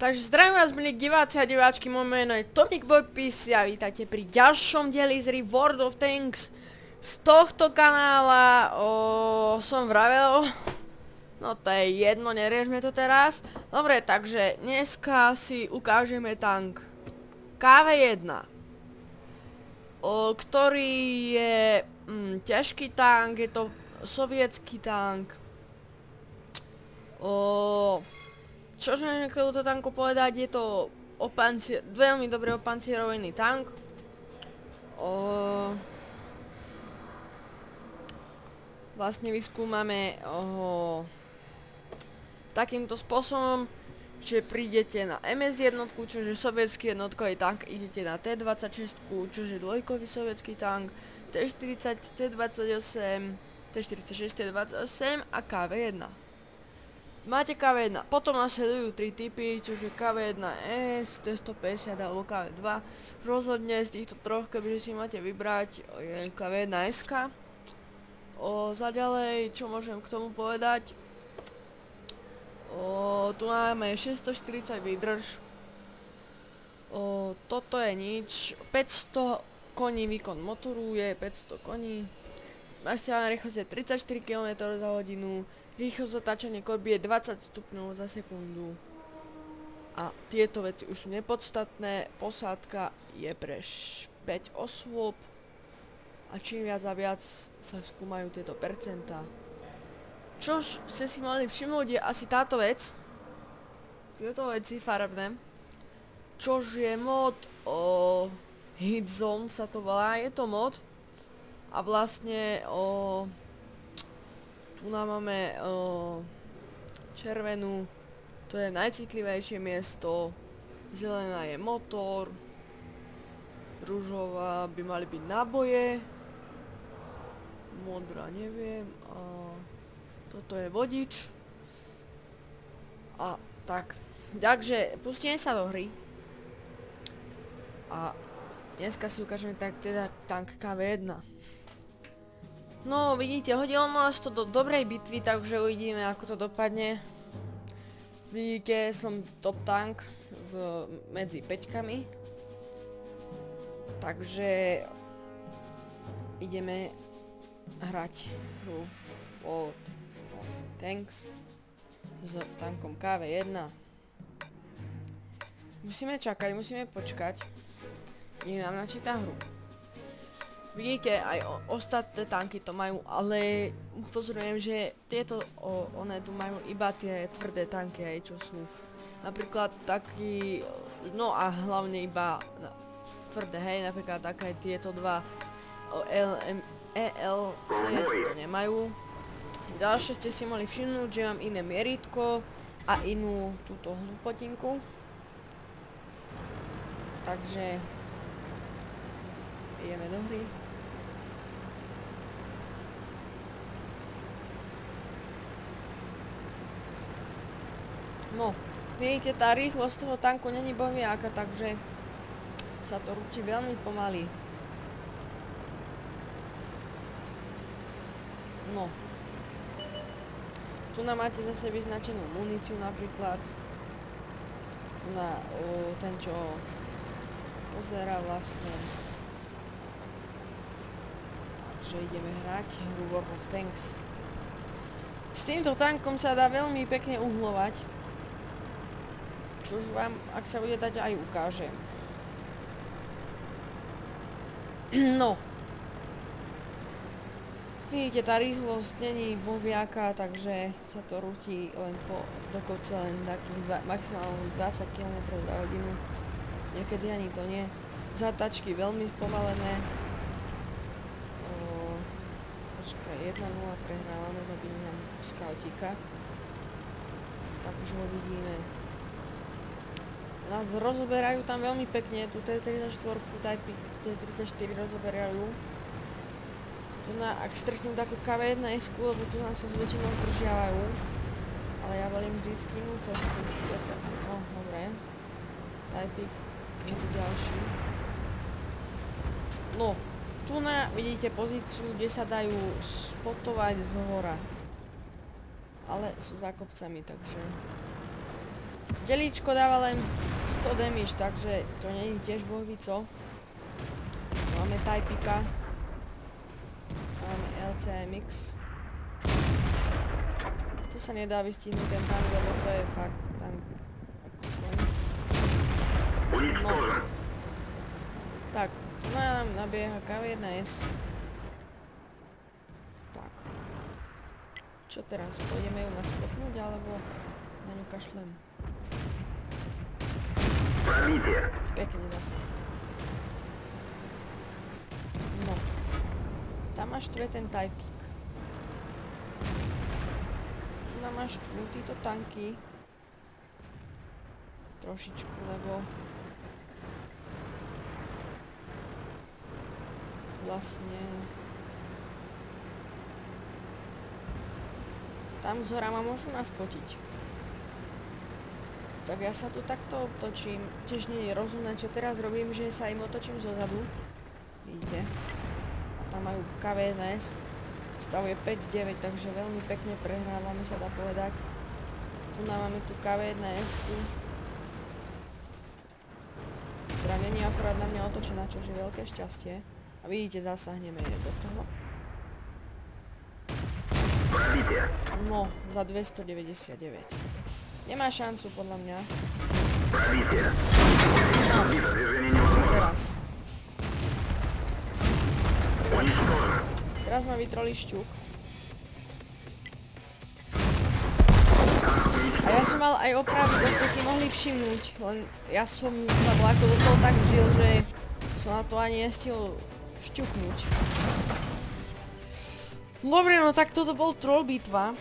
Takže zdravím vás, milí diváci a diváčky, moje meno je TomicBoyPC a vítajte pri ďalšom dieli z World of Tanks z tohto kanála. Som vravel, no to je jedno, neriešme to teraz. Dobre, takže dneska si ukážeme tank KV-1, ktorý je ťažký tank, je to sovietský tank. Čože k tomuto tanku povedať, je to veľmi dobre opancierovený tank. Vlastne vyskúmame takýmto spôsobom, že prídete na MS jednotku, čo je sovietský jednotkový tank, idete na T26, čo je dvojkový sovietský tank, T40, T28, T46, T28 a KV-1. Máte KV-1, potom nasledujú 3 typy, čo je KV-1S, T150 alebo KV-2. Rozhodne z týchto troch, kebyže si máte vybrať, je KV-1SK. Zaďalej, čo môžem k tomu povedať? Tu máme 640 výdrž. Toto je nič. 500 koní výkon motoru je 500 koní. Maximálna rýchlosť je 34 km za hodinu. Rýchlosť otáčania korby je 20 stupňov za sekundu. A tieto veci už sú nepodstatné. Posádka je pre 5 osôb. A čím viac a viac sa skúmajú tieto percentá. Čož ste si mali všimnúť je asi táto vec. Tieto veci farebné. Čož je mod Hit Zone sa to volá. Je to mod. A vlastne tu máme červenú, to je najcitlivejšie miesto, zelená je motor, ružová by mali byť náboje, modrá neviem, a toto je vodič. A tak, takže pustíme sa do hry. A dneska si ukážeme teda tank KV-1. No vidíte, hodilo nás to do dobrej bitvy, takže uvidíme, ako to dopadne. Vidíte, som top tank medzi peťkami. Takže ideme hrať hru World of Tanks s tankom KV-1. Musíme čakať, musíme počkať, nech nám načíta hru. Vidíte, aj ostatné tanky to majú, ale upozorujem, že tieto one tu majú iba tie tvrdé tanky, aj čo sú napríklad taký, no a hlavne iba tvrdé, hej, napríklad také tieto dva ELC to nemajú. Ďalšie ste si mali všimnúť, že mám iné mieritko a inú túto hlupotinku. Takže ideme do hry. No, vidíte, tá rýchlosť toho tanku není bohviaká, takže sa to rúti veľmi pomaly. No. Tu máte zase vyznačenú muníciu napríklad. Tu na ten, čo pozerá vlastne. Takže ideme hrať hru World of Tanks. S týmto tankom sa dá veľmi pekne uhlovať. Čož vám, ak sa bude dať, aj ukážem. No. Vidíte, tá rýchlosť není bohviaká, takže sa to rúti len do kopce len takých maximálne 20 km za hodinu. Niekedy ani to nie. Zatačky veľmi spomalené. Počkaj, 1-0 prehrávame, zabili nám scoutika. Tak už ho vidíme. Nás rozoberajú tam veľmi pekne, tu T34, T34 rozoberajú. Tu ak stretnem takú KV-1S, lebo tu nás sa zväčšinou zdržiavajú. Ale ja volím vždycky inú cestu. No, dobre. Typik, je tu ďalší. No, tu vidíte pozíciu, kde sa dajú spotovať z hora. Ale sú za kopcami, takže Delíčko dáva len 100 damage, takže to nie je tiež bohvico. Máme Typika. Máme LCMX. Tu sa nedá vystihnúť ten tank, lebo to je fakt tank. No. Tak, tu nám nabieha K1S. Tak. Čo teraz? Pôjdeme ju naspotnúť, alebo na ňu kašlem? Pekne zase. No. Tam máš štve ten Typik. Tu nám máš štvu títo tanky. Trošičku, lebo vlastne tam zhora ma môžu nás spotiť. Tak ja sa tu takto otočím. Tiež nie je rozumné, čo teraz robím, že sa im otočím zozadu. Vidíte? A tam majú K1S. Stav je 5-9, takže veľmi pekne prehrávame, sa dá povedať. Tu máme tú K1S-ku. Ktorá není akorát na mňa otočená, čo je veľké šťastie. A vidíte, zasahneme do toho. No, za 299. Nemá šancu, podľa mňa. No, čo teraz? Teraz ma vytrolí šťuk. A ja som mal aj opraviť, to ste si mohli všimnúť. Len ja som sa vláko do toho tak vžil, že som na to ani nestihol šťuknúť. Dobre, no tak toto bol troll bitva.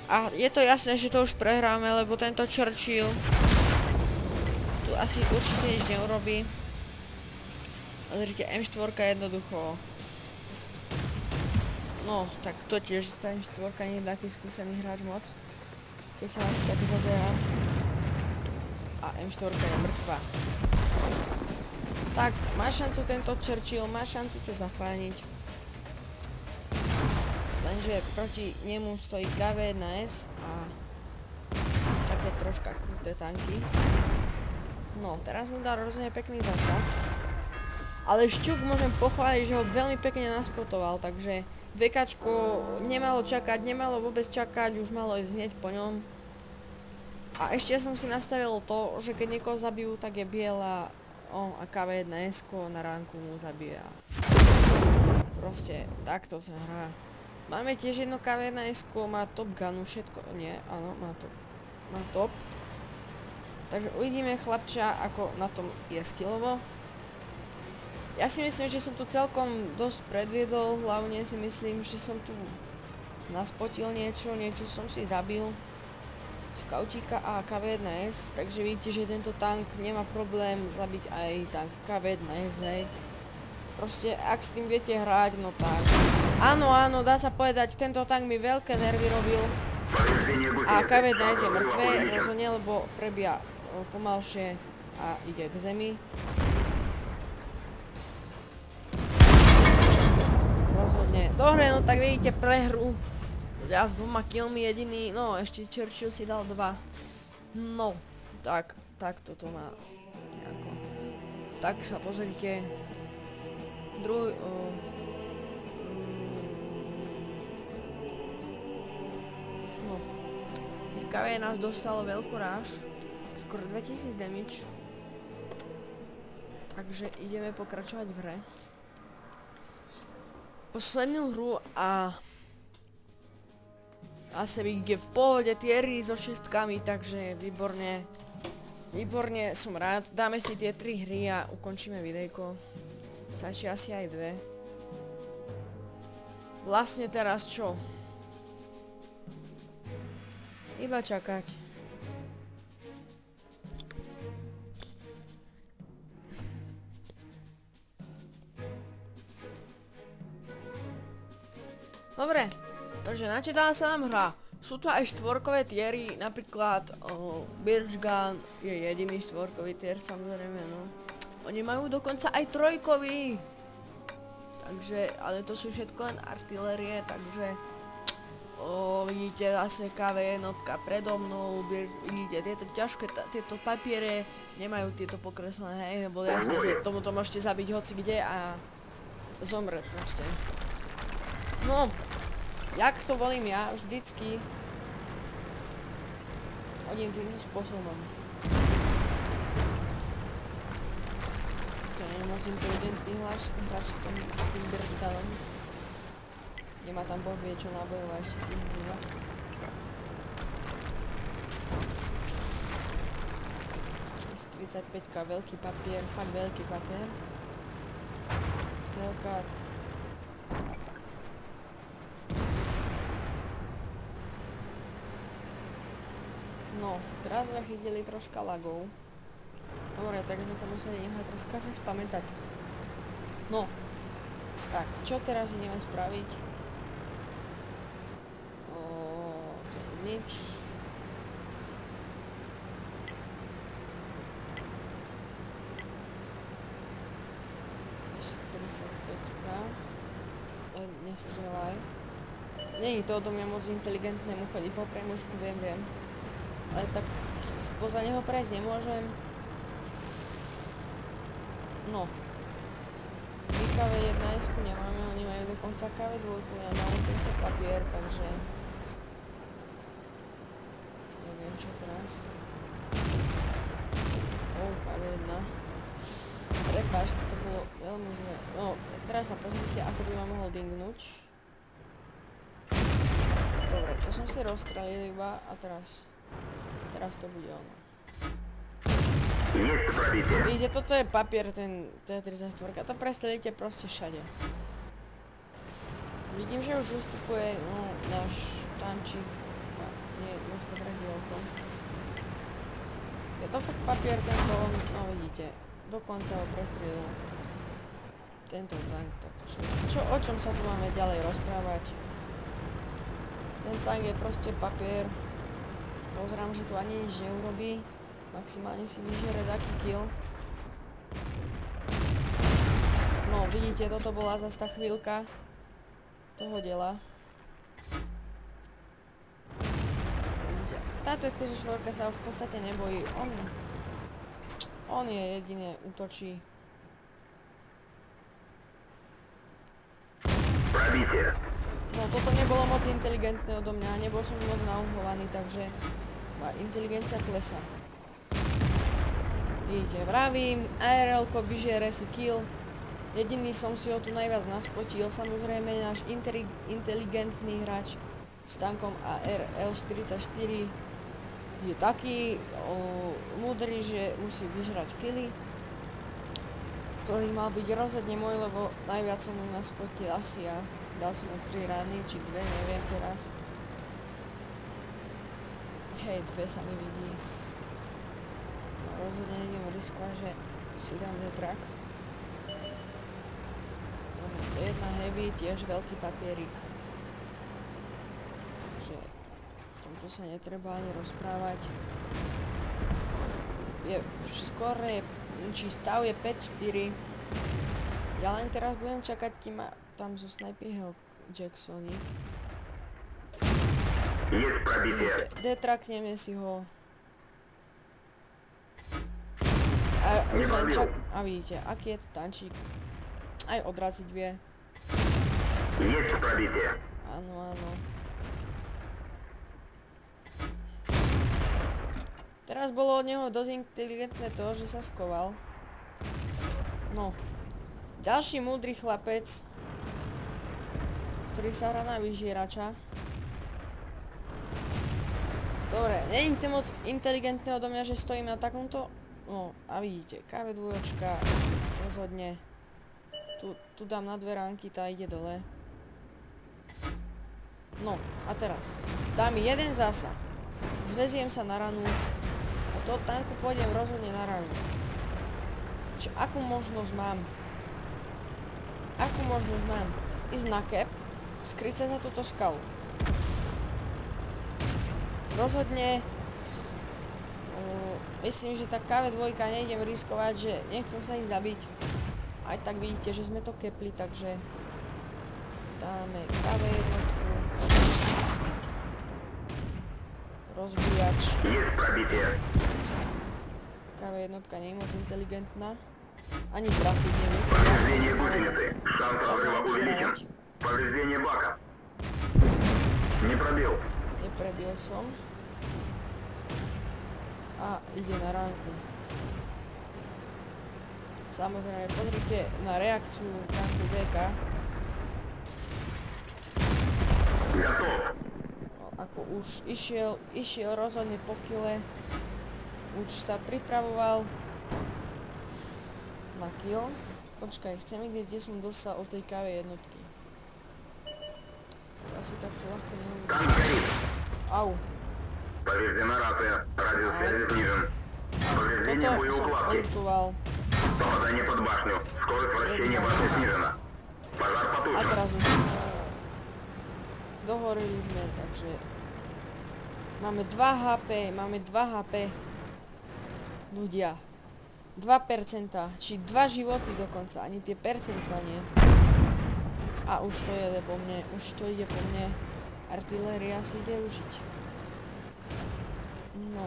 A je to jasné, že to už prehráme, lebo tento Churchill tu asi určite nič neurobí. Pozrite, M4 jednoducho. No, tak to tiež tá M4 nie je taký skúsený hráč moc. Keď sa na to tak zazerám. A M4 je mŕtva. Tak, má šancu tento Churchill, má šancu to zachrániť. Lenže proti nemu stojí K1S a také troška kruté tanky. No, teraz mu dá rozhodne pekný zasah. Ale šťuk môžem pochváliť, že ho veľmi pekne naspotoval, takže VKčko nemalo čakať, nemalo vôbec čakať, už malo ísť hneď po ňom. A ešte som si nastavil to, že keď niekoho zabijú, tak je biela a K1S-ko na ránku mu zabíja. Proste, takto sa hrá. Máme tiež jedno K1S-ko, má Top Gunu, všetko, nie, áno, má top. Takže uvidíme chlapča, ako na tom je skillovo. Ja si myslím, že som tu celkom dosť predviedol, hlavne si myslím, že som tu naspotil niečo som si zabil. Skautíka a K1S, takže vidíte, že tento tank nemá problém zabiť aj tank K1S, hej. Proste, ak s tým viete hrať, no tak. Áno, áno, dá sa povedať, tento tank mi veľké nervy robil. A K1S je mŕtve, rozhodne, lebo prebíja pomalšie a ide k zemi. Rozhodne. Dobre, no tak vidíte prehru. Ja s 2 killmi jediný, no ešte Churchill si dal 2. No, tak toto má nejako. Tak sa pozrite. No. Ich KV nás dostalo veľkú ráž. Skoro 2000 damage. Takže ideme pokračovať v hre. Poslednú hru a asi je v pohode tiery so 6kami, takže výborne. Výborne, som rád. Dáme si tie 3 hry a ukončíme videjko. Stačí asi aj 2. Vlastne teraz čo? Iba čakať. Dobre, takže načítala sa nám hra. Sú tu aj štvorkové tiery, napríklad Birch Gun je jediný štvorkový tier, samozrejme, no. Oni majú dokonca aj trojkový. Takže, ale to sú všetko len artilérie, takže Vidíte zase KV jednotka predo mnou, vidíte tieto ťažké, tieto papiere nemajú tieto pokreslené, hej, bolo jasné, že tomuto môžete zabiť hoci kde a zomrieť proste. No, jak to volím ja, vždycky hodím týmto spôsobom. To nie je moc inteligentný hráč s tým Bertalom. Nemá tam boh vie čo nábojov a ešte si ich býva. Z 35-ka veľký papier, fakt veľký papier. Hellcat. No, teraz sme chytili troška lagov. Dobre, tak sme to museli nechať troška sa spamätať. No, tak, čo teraz ideme spraviť? Nič. Až 45-ka. Nestrieľaj. Není to odo mňa moc inteligentnému chodiť po premužku, viem. Ale tak spoza neho prejsť nemôžem. No. KV1S-ku nemáme, oni majú dokonca KV2, ja mám tento papier, takže neviem čo teraz. KV1. Prepáč, toto bolo veľmi zle. No, teraz sa pozrite, ako by ma mohol dingnúť. Dobre, to som si rozstrelil iba a teraz to bude ono. Vidíte, toto je papier, ten T-34, to prestrelíte proste všade. Vidím, že už ustupuje náš tančík. Nie, už to dielko. Je to fakt papier, tento, no vidíte, dokonca ho prestrelil tento tank. O čom sa tu máme ďalej rozprávať? Ten tank je proste papier. Pozerám, že tu ani nič neurobí. Maximálne si vyžere taký kill. No, vidíte, toto bola zase tá chvíľka toho diela. Vidíte, táto T-34 sa v podstate nebojí. On je jedine útočí. No, toto nebolo moc inteligentné odo mňa, nebol som moc nauhovaný, takže má inteligencia klesa. Vidíte, vravím, ARL-ko vyžere si kill. Jediný som si ho tu najviac naspotil, samozrejme náš inteligentný hráč s tankom ARL-44 je taký múdry, že musí vyžrať killy, ktorý mal byť rozhodne môj, lebo najviac som mu naspotil asi ja. Dal som mu 3 rany, či 2, neviem teraz. Hej, 2 sa mi vidí. Rozhodne nejdem riskovať, že si dám detrak. Dobre, to je jedna heavy, tiež veľký papierik. Takže o tomto sa netreba ani rozprávať. Skôr je, či stav je 5-4. Ja len teraz budem čakať, kým ma tam zo snajpy Jacksonik. Detrakneme si ho. A už len čak... A vidíte, aký je to tančík. Aj odraziť vie. Áno, áno. Teraz bolo od neho dosť inteligentné to, že sa skoval. No. Ďalší múdry chlapec, ktorý sa hrá na vyžierača. Dobre, není to moc inteligentné odo mňa, že stojím na takomto... No, a vidíte, KV2 rozhodne. Tu dám na dve ránky, tá ide dole. No, a teraz. Dám mi jeden zásah. Zveziem sa na ranu. A toho tanku pôjdem rozhodne na ranu. Akú možnosť mám? Ísť na cap, skryť sa za túto skalu. Rozhodne myslím, že tá KV2 nejdem riskovať, že nechcem sa ich zabiť. Aj tak vidíte, že sme to kepli, takže dáme KV1. rozbíjač. Есть пробитие. KV-1 nie je moc inteligentná. Ani trafiť nevie. Повреждение гусеницы. Шанс разрыва увеличен. Повреждение бака. Не пробил. Neprebil som. A ide na ránku. Samozrejme, pozrite na reakciu tanku VK. Готов. Ako už išiel rozhodne po kile. Už sa pripravoval na kill. Počkaj, chcem vidieť, kde som dostal od tej KV jednotky. To asi takto ľahko nemôžem. Танк горит. Au. Повреждена рация. Радиус связи снижен. Повреждение Toto som боеукладки. olutoval. Попадание под башню. Скорость вращения башни снижена. Пожар A потушен. teraz už dohorili sme, takže máme 2 HP, ľudia. 2%, či 2 životy dokonca, ani tie percentá nie. A už to ide po mne, artiléria si ide užiť. No.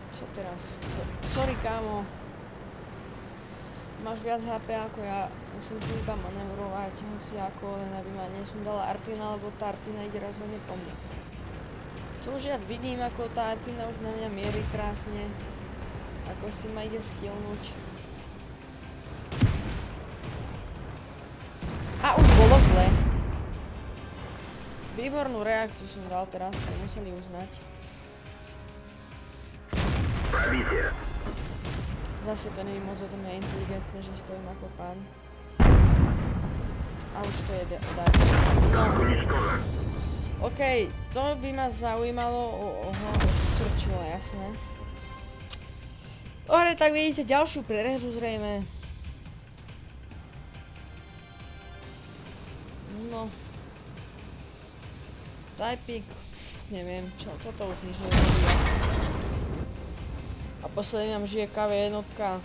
Co teraz? Sorry kámo. Máš viac HP ako ja, musím tu iba manevrovať, hoci ako, len aby ma nesundala Artina, lebo tá Artina ide rozhodne po mne. Čo už ja vidím, ako tá Artina už na mňa mierí krásne, ako si ma ide skillnúť. A už bolo zle. Výbornú reakciu som dal teraz, ste museli uznať. Пробитие. Zase to nie je moc odo mňa inteligentné, že stojím ako pán. A už to jede odať. Танк уничтожен. OK, to by ma zaujímalo od Churchilla, jasné. Dobre, tak vidíte ďalšiu prehru zrejme. No. Typing, neviem čo, toto už nič neviem jasné. A posledný nám žije KV jednotka,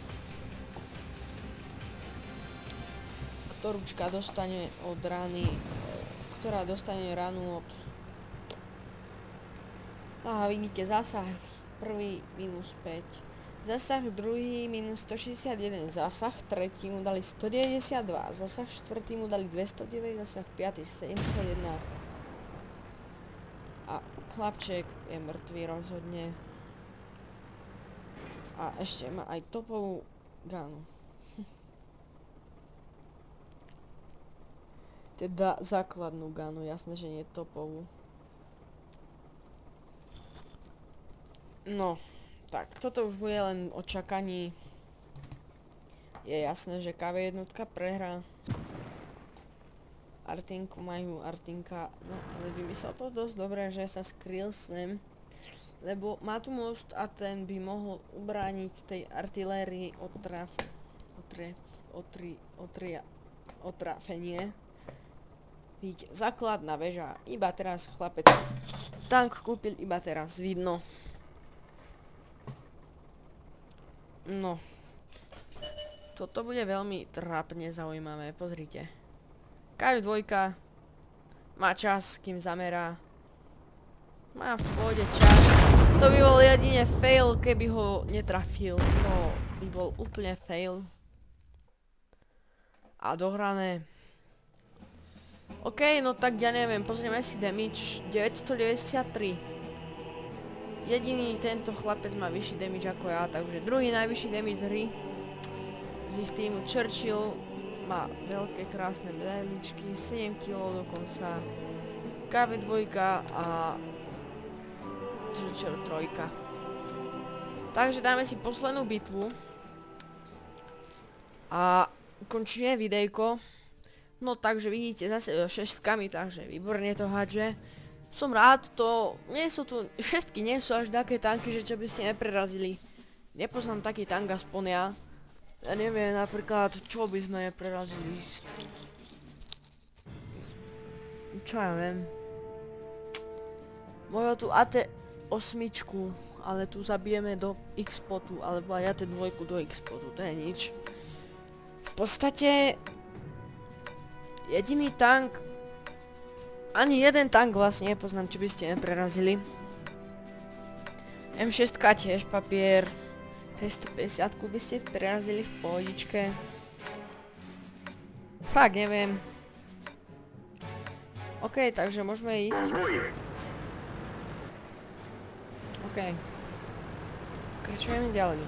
ktorúčka dostane od rany, ktorá dostane ranu od... Aha, vidíte, zásah prvý minus 5, zásah druhý minus 161, zásah tretí mu dali 192, zásah štvrtý mu dali 209, zásah piatý 71. A chlapček je mŕtvý rozhodne. A ešte má aj topovú ganu. Teda základnú ganu, jasné, že nie topovú. No, tak toto už bude len o čakaní. Je jasné, že KV jednotka prehrá. Artinku majú, Artinka, no ale vymyslel to dosť dobre, že sa skryl sem. Lebo má tu most a ten by mohol ubrániť tej artilérii otrafenie. Vidíte, základná väža, iba teraz chlapec tank kúpil, iba teraz vidno. No. Toto bude veľmi trápne zaujímavé, pozrite. KV2 má čas, kým zamerá. Má v pôde čas. To by bol jedine fail, keby ho netrafil. To by bol úplne fail. A dohrané. OK, no tak ja neviem, pozrieme si damage. 993. Jediný tento chlapec má vyšší damage ako ja, takže druhý najvyšší damage z hry. Z ich týmu Churchill má veľké krásne medailičky, 7 kg dokonca. KV2 a Churchill 3. Takže dáme si poslednú bitvu. A končíme videjko. No takže vidíte zase so šestkami, takže výborne to hádže. Som rád, to nie sú tu, šestky nie sú až také tanky, že čo by ste neprerazili. Nepoznám taký tank aspoň ja. Ja neviem napríklad, čo by sme neprerazili. Čo ja viem. Mojo tu AT8, ale tu zabijeme do X-potu, alebo aj AT2 do X-potu, to je nič. V podstate jediný tank, Ani jeden tank vlastne nepoznám, čo by ste neprerazili. M6 tiež papier. C150 by ste prerazili v pohodičke. Fakt neviem. OK, takže môžeme ísť. OK. Kračujeme ďalej.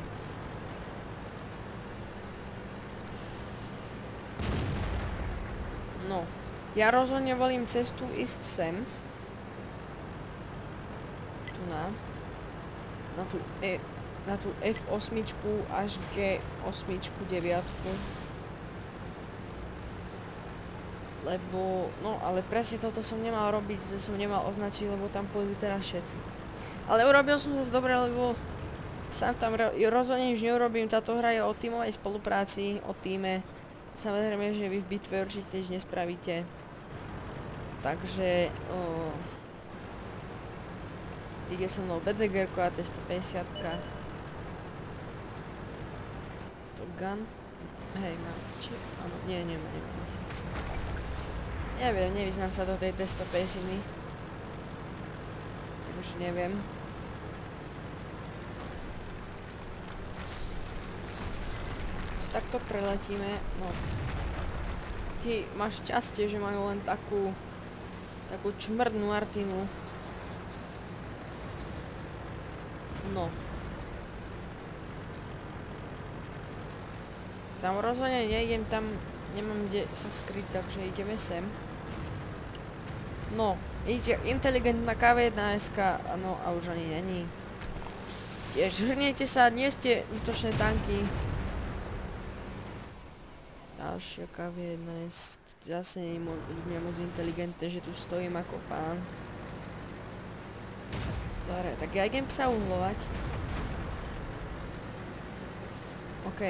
No. Ja rozhodne volím cestu ísť sem. Tu na tú F8 až G8 9. Lebo, no ale presne toto som nemal robiť, som nemal označiť, lebo tam pôjdu teraz všetci. Ale urobil som zase dobre, lebo sám tam rozhodne nič neurobím, táto hra je o tímovej spolupráci, o tíme. Samozrejme, že vy v bitve určite nič nespravíte. Takže ide so mnou BDG-ko a T150. Top Gun. Hej, mám. Či? Áno, nie, nemám asi. Neviem, nevyznám sa do tej T150. Takže neviem. Takto preletíme, no. Ty máš šťastie, že majú len takú čmrdnú Martinu. No. Tam rozhodne nejdem, tam nemám kde sa skryť, takže ideme sem. No, vidíte, inteligentná KV1SK, ano, a už ani není. Tiež hrniete sa, nie ste útočné tanky. Ďalšia KV1S, zase nie je moc inteligentné, že tu stojím ako pán. Dobre, tak ja idem sa uhlovať. OK.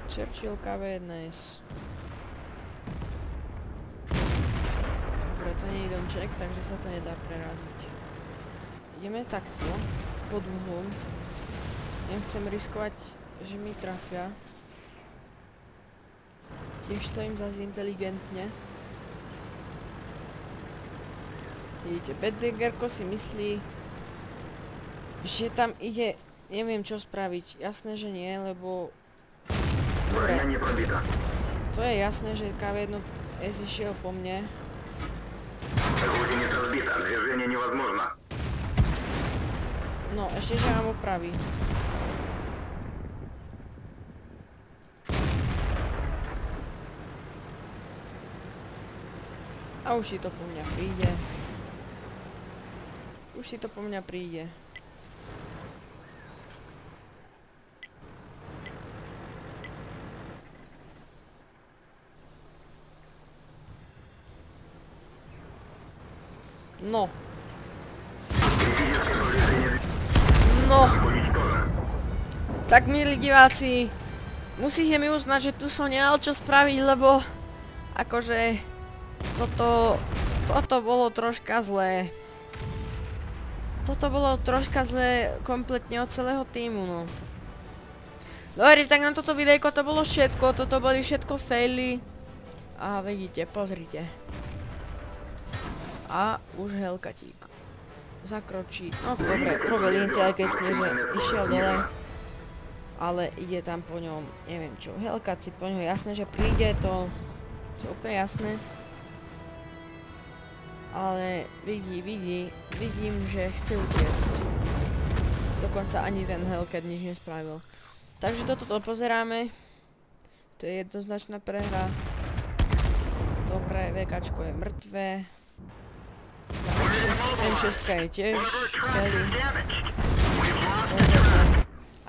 Churchill KV1S. Dobre, to nie je domček, takže sa to nedá preraziť. Ideme takto, pod uhlom. Nechcem riskovať, že mi trafia. Tiež stojím zase inteligentne. Vidíte, BDG-ko si myslí, že tam ide, neviem čo spraviť. Jasné, že nie, lebo... Dobre. To je jasné, že KV1S išiel po mne. No, ešte, že mám opraví. A už si to po mňa príde. Už si to po mňa príde. No. No. Tak milí diváci, musíte mi uznať, že tu som nemal čo spraviť, lebo akože toto bolo troška zlé. Toto bolo troška zlé kompletne od celého týmu, no. Dobre, tak na toto videjko to bolo všetko, toto boli všetko faily. A vidíte, pozrite. A už Hellcatík zakročí. No dobre, robil inteligentne, že išiel dole. Ale ide tam po ňom, neviem čo, Hellcat si po ňom jasné, že príde, to je úplne jasné. Ale vidím, že chce utiecť. Dokonca ani ten Hellcat nič nespravil. Takže toto pozeráme. To je jednoznačná prehra. Dobre, VKčko je mŕtve. M6 je tiež steli.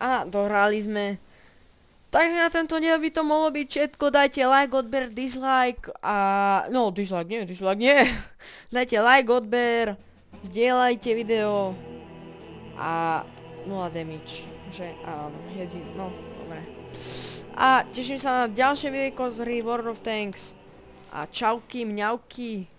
A dohrali sme. Takže na tento diel by to mohlo byť všetko. Dajte like, odber, dislike a... No, dislike nie. Dajte like, odber, zdieľajte video a 0 damage. Že áno, no, dobre. A teším sa na ďalšie videjko z hry World of Tanks. A čauky, mňauky.